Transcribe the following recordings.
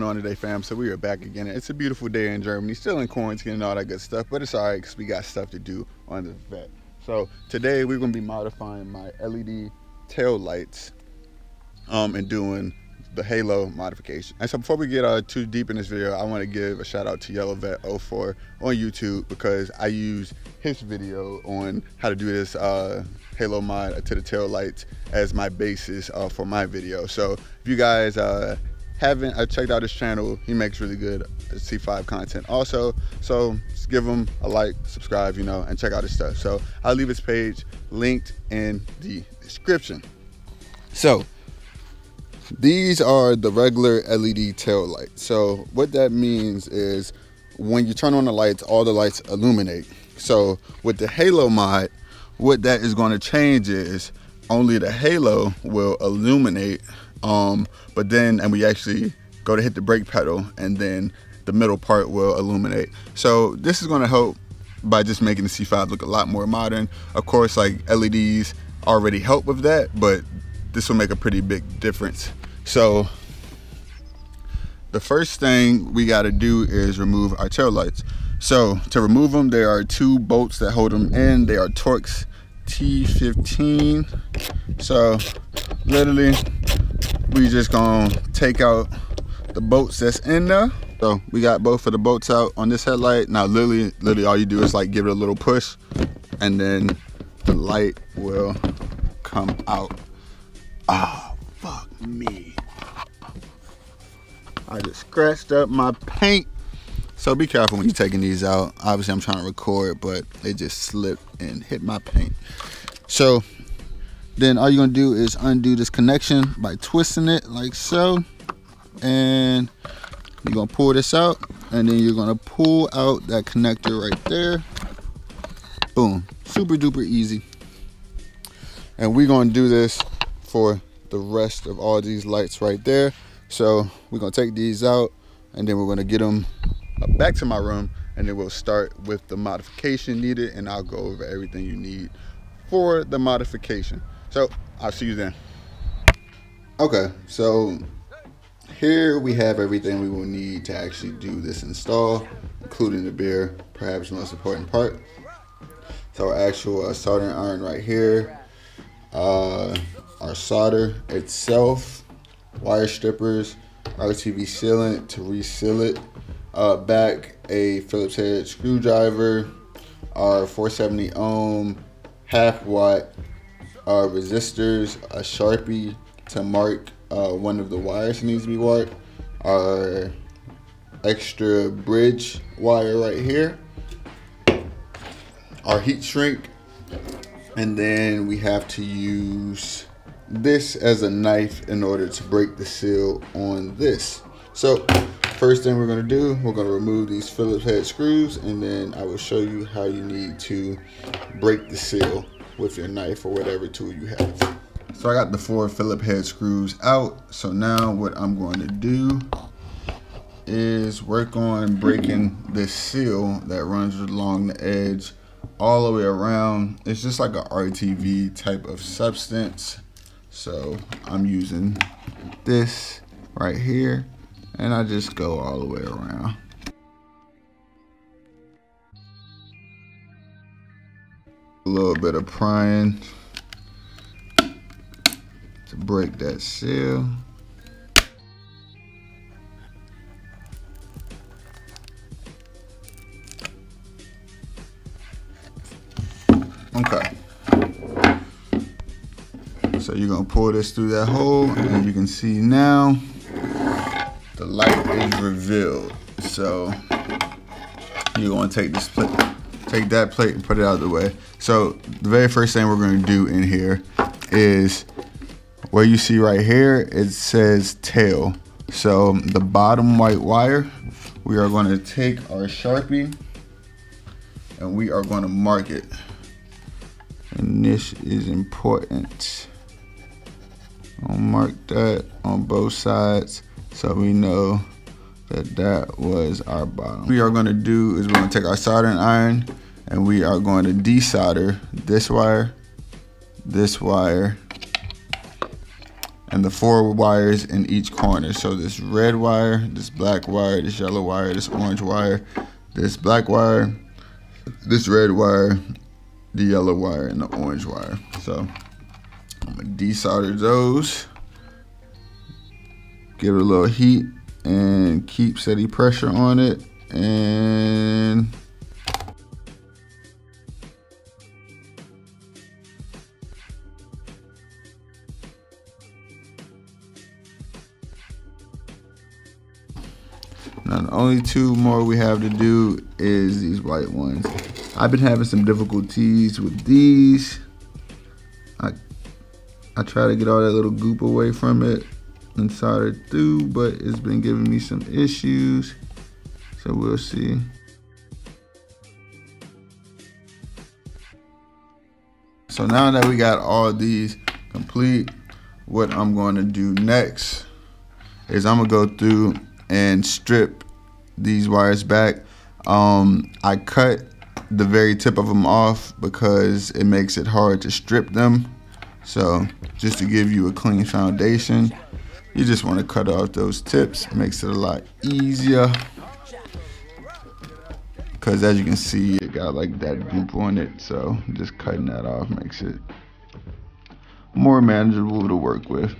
on today, fam? So we are back again. It's a beautiful day in Germany, still in quarantine and all that good stuff, but it's all right because we got stuff to do on the vet. So today we're going to be modifying my LED tail lights and doing the halo modification. And so before we get too deep in this video, I want to give a shout out to YellowVet04 on YouTube because I use his video on how to do this halo mod to the tail lights as my basis for my video. So if you guys haven't checked out his channel, he makes really good C5 content also. So just give him a like, subscribe, you know, and check out his stuff. So I'll leave his page linked in the description. So these are the regular LED tail lights. So what that means is when you turn on the lights, all the lights illuminate. So with the halo mod, what that is going to change is only the halo will illuminate, but then, and we actually go to hit the brake pedal and then the middle part will illuminate. So this is going to help by just making the C5 look a lot more modern. Of course, like LEDs already help with that, but this will make a pretty big difference. So the first thing we got to do is remove our tail lights. So to remove them, there are two bolts that hold them in. They are Torx T15. So literally we just gonna take out the bolts that's in there. So we got both of the bolts out on this headlight. Now literally all you do is like give it a little push and then the light will come out. Ah, oh, fuck me. I just scratched up my paint. So be careful when you're taking these out. Obviously I'm trying to record, but it just slipped and hit my paint. So then all you're gonna do is undo this connection by twisting it like so. And you're gonna pull this out and then you're gonna pull out that connector right there. Boom, super duper easy. And we're gonna do this for the rest of all these lights right there. So we're gonna take these out and then we're gonna get them back to my room and then we'll start with the modification needed and I'll go over everything you need for the modification. So I'll see you then. Okay, so here we have everything we will need to actually do this install, including the beer, perhaps the most important part. So our actual soldering iron right here, our solder itself, wire strippers, RTV sealant to reseal it, back a Phillips head screwdriver, our 470 ohm half watt resistors, a Sharpie to mark one of the wires needs to be marked, our extra bridge wire right here, our heat shrink, and then we have to use this as a knife in order to break the seal on this. So first thing we're going to do, we're going to remove these Phillips head screws and then I will show you how you need to break the seal with your knife or whatever tool you have. So I got the 4 Phillips head screws out. So now what I'm going to do is work on breaking this seal that runs along the edge all the way around. It's just like a RTV type of substance. So I'm using this right here and I just go all the way around. A little bit of prying to break that seal. Okay. So you're gonna pull this through that hole and you can see now the light is revealed. So you're gonna take this plate, take that plate and put it out of the way. So the very first thing we're gonna do in here is where you see right here, it says tail. So the bottom white wire, we are gonna take our Sharpie and we are gonna mark it. And this is important. I'll mark that on both sides so we know that that was our bottom. What we are going to do is we're going to take our soldering iron and we are going to desolder this wire, and the 4 wires in each corner. So this red wire, this black wire, this yellow wire, this orange wire, this black wire, this red wire, the yellow wire, and the orange wire. So I'm gonna desolder those, give it a little heat, and keep steady pressure on it. And now the only 2 more we have to do is these white ones. I've been having some difficulties with these. I try to get all that little goop away from it and solder through, but it's been giving me some issues. So we'll see. So now that we got all these complete, what I'm going to do next is I'm gonna go through and strip these wires back. I cut the very tip of them off because it makes it hard to strip them. So just to give you a clean foundation, you just want to cut off those tips. It makes it a lot easier, because as you can see, it got like that goop on it. So just cutting that off makes it more manageable to work with.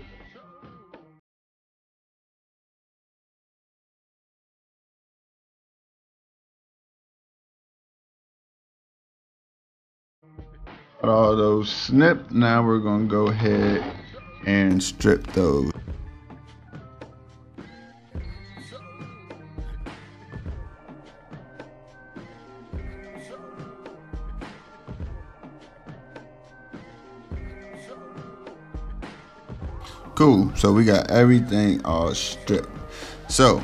All those snipped. Now we're gonna go ahead and strip those. Cool, so we got everything all stripped. So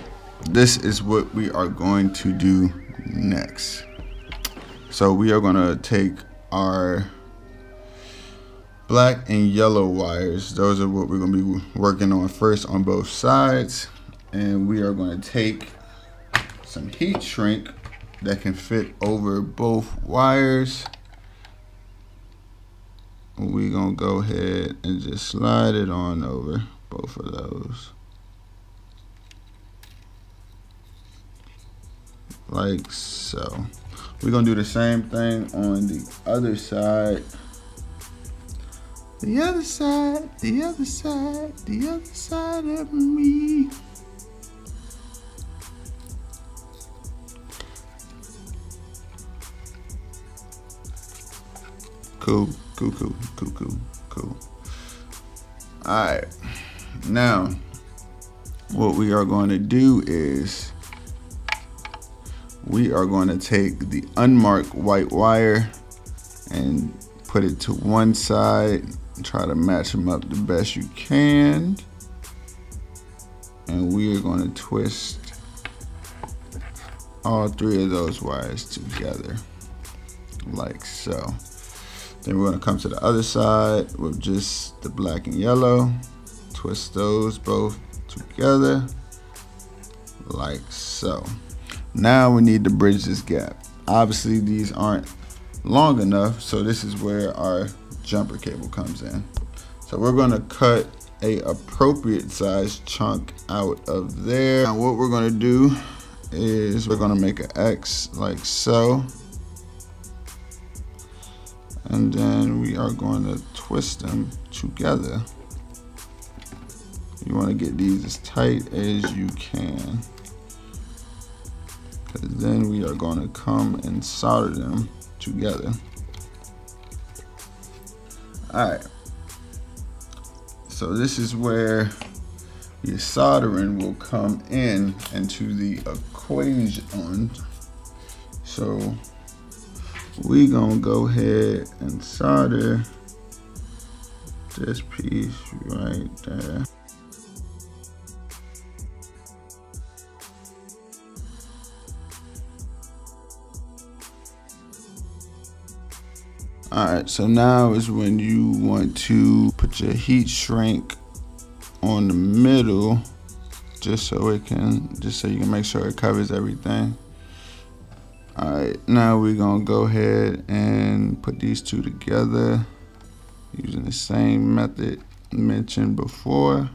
this is what we are going to do next. So we are gonna take our black and yellow wires. Those are what we're gonna be working on first on both sides. And we are gonna take some heat shrink that can fit over both wires. We're gonna go ahead and just slide it on over both of those. Like so. We're gonna do the same thing on the other side. The other side, the other side, the other side of me. Cool, cool, cool, cool, cool, cool. All right, now what we are going to do is we are going to take the unmarked white wire and put it to one side and try to match them up the best you can. And we are going to twist all 3 of those wires together like so. Then we're going to come to the other side with just the black and yellow, twist those both together like so. Now we need to bridge this gap. Obviously these aren't long enough, so this is where our jumper cable comes in. So we're gonna cut a appropriate size chunk out of there. Now what we're gonna do is we're gonna make an X like so. And then we are going to twist them together. You wanna get these as tight as you can, because then we are going to come and solder them together. All right, so this is where your soldering will come into the equation. So we gonna go ahead and solder this piece right there. Alright, so now is when you want to put your heat shrink on the middle, just so you can make sure it covers everything. Alright, now we're gonna go ahead and put these 2 together using the same method. mentioned before.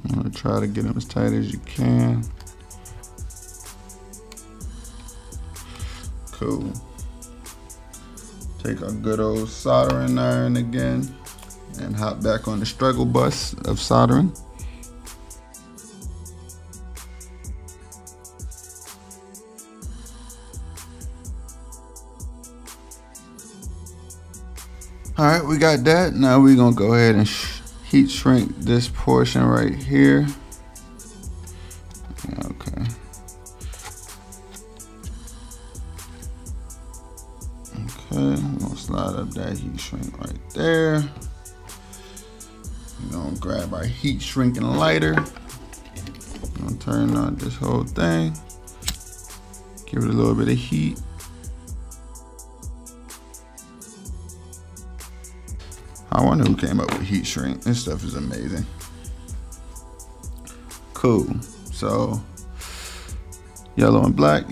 I'm gonna try to get them as tight as you can. Cool. Take our good old soldering iron again and hop back on the struggle bus of soldering. All right, we got that. Now we're gonna go ahead and heat shrink this portion right here. Okay. Okay, we're gonna slide up that heat shrink right there. We're gonna grab our heat shrinking lighter. We're gonna turn on this whole thing. Give it a little bit of heat. I wonder who came up with heat shrink. This stuff is amazing. Cool. So yellow and black,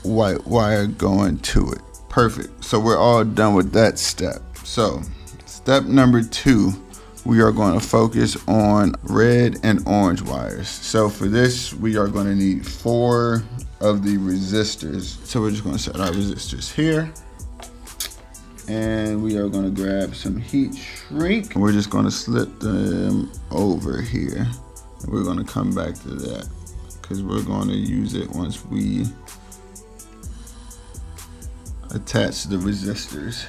white wire going to it. Perfect. So we're all done with that step. So step number 2, we are going to focus on red and orange wires. So for this, we are going to need 4 of the resistors. So we're just going to set our resistors here. And we are going to grab some heat shrink. We're just going to slip them over here. And we're going to come back to that because we're going to use it once we attach the resistors.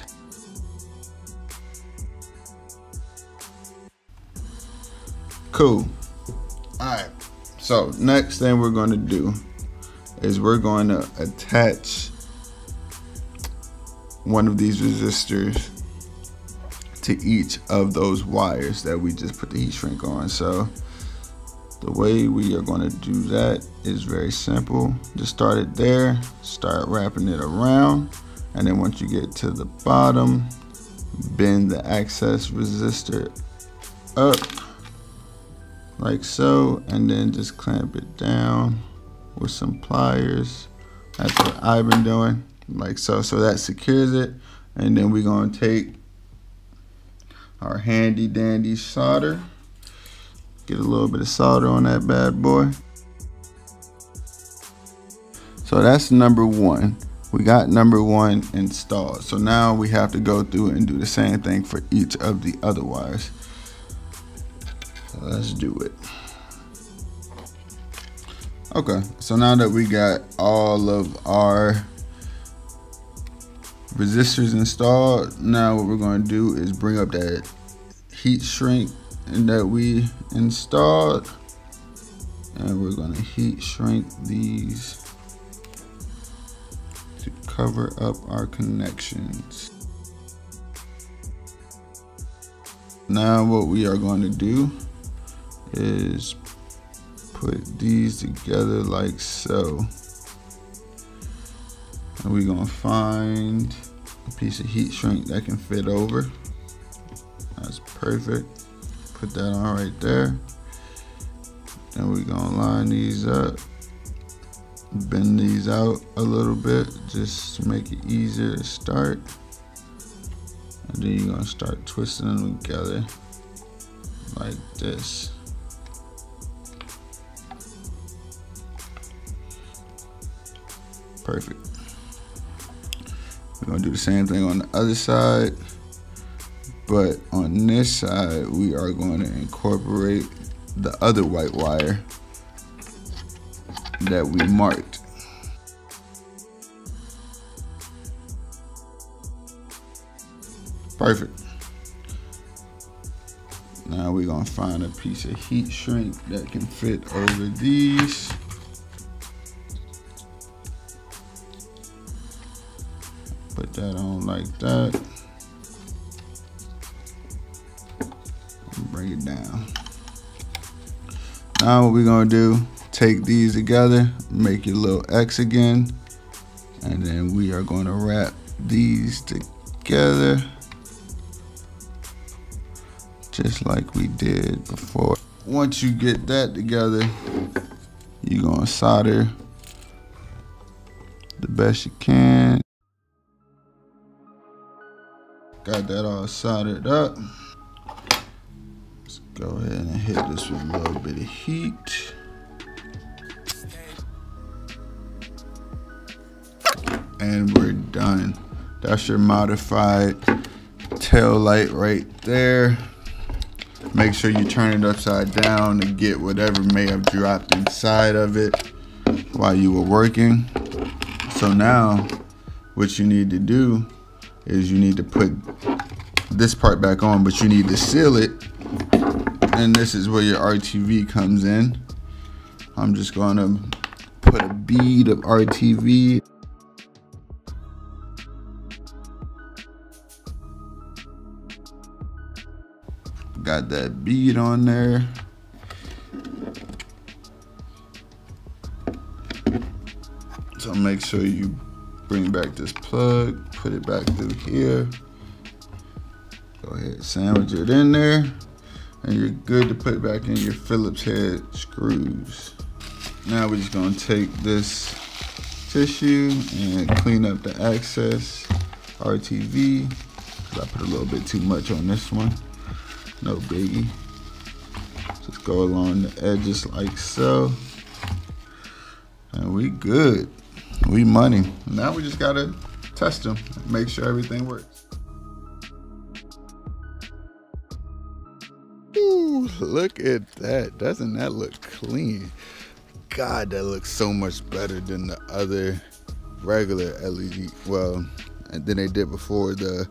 Cool. All right. So next thing we're going to do is we're going to attach one of these resistors to each of those wires that we just put the heat shrink on. So the way we are going to do that is very simple. Just start it there, start wrapping it around, and then once you get to the bottom, bend the access resistor up like so, and then just clamp it down with some pliers. That's what I've been doing. Like so. So that secures it. And then we're going to take our handy dandy solder, get a little bit of solder on that bad boy. So that's number 1. We got number 1 installed. So now we have to go through and do the same thing for each of the other wires. So let's do it. Okay, so now that we got all of our resistors installed, now what we're going to do is bring up that heat shrink that we installed, and we're going to heat shrink these to cover up our connections. Now what we are going to do is put these together like so. And we're gonna find a piece of heat shrink that can fit over. That's perfect. Put that on right there. Then we're gonna line these up, bend these out a little bit just to make it easier to start. And then you're gonna start twisting them together like this. Perfect. We're gonna do the same thing on the other side, but on this side, we are going to incorporate the other white wire that we marked. Perfect. Now we're gonna find a piece of heat shrink that can fit over these. Put that on like that. And bring it down. Now what we're gonna do, take these together, make your little X again, and then we are gonna wrap these together just like we did before. Once you get that together, you're gonna solder the best you can. Got that all soldered up. Let's go ahead and hit this with a little bit of heat. And we're done. That's your modified tail light right there. Make sure you turn it upside down to get whatever may have dropped inside of it while you were working. So now what you need to do is you need to put this part back on, but you need to seal it. And this is where your RTV comes in. I'm just gonna put a bead of RTV. Got that bead on there. So make sure you bring back this plug, put it back through here. Go ahead, sandwich it in there, and you're good to put back in your Phillips head screws. Now we're just gonna take this tissue and clean up the excess RTV, because I put a little bit too much on this one. No biggie. Just go along the edges like so. And we good. We money. Now we just gotta test them, make sure everything works. Ooh, look at that. Doesn't that look clean? God, that looks so much better than the other regular LED. Well, and then they did before the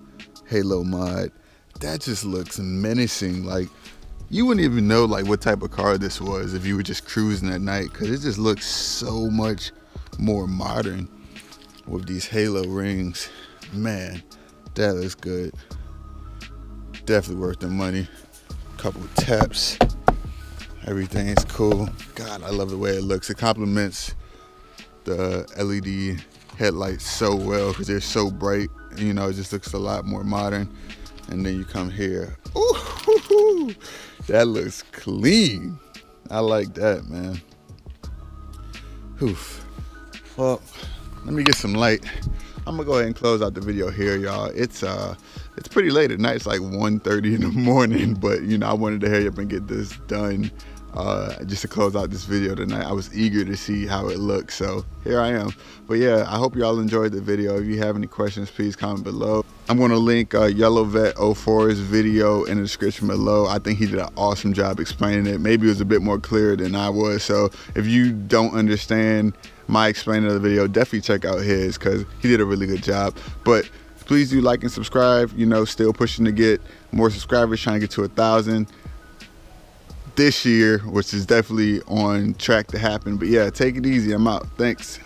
Halo mod. That just looks menacing. Like, you wouldn't even know like what type of car this was if you were just cruising at night, because it just looks so much more modern with these halo rings. Man, that looks good. Definitely worth the money. Couple taps, everything's cool. God, I love the way it looks. It complements the LED headlights so well because they're so bright. You know, it just looks a lot more modern. And then you come here. Ooh, that looks clean. I like that, man. Oof. Well, let me get some light. I'm gonna go ahead and close out the video here, y'all. It's pretty late at night. It's like 1:30 in the morning, but you know, I wanted to hurry up and get this done just to close out this video tonight. I was eager to see how it looks, so here I am. But yeah, I hope y'all enjoyed the video. If you have any questions, please comment below. I'm gonna link Yellow Vet 04's video in the description below. I think he did an awesome job explaining it. Maybe it was a bit more clear than I was, so if you don't understand my explaining of the video, definitely check out his, because he did a really good job. But please do like and subscribe. You know, still pushing to get more subscribers, trying to get to 1,000 this year, which is definitely on track to happen. But yeah, take it easy. I'm out. Thanks.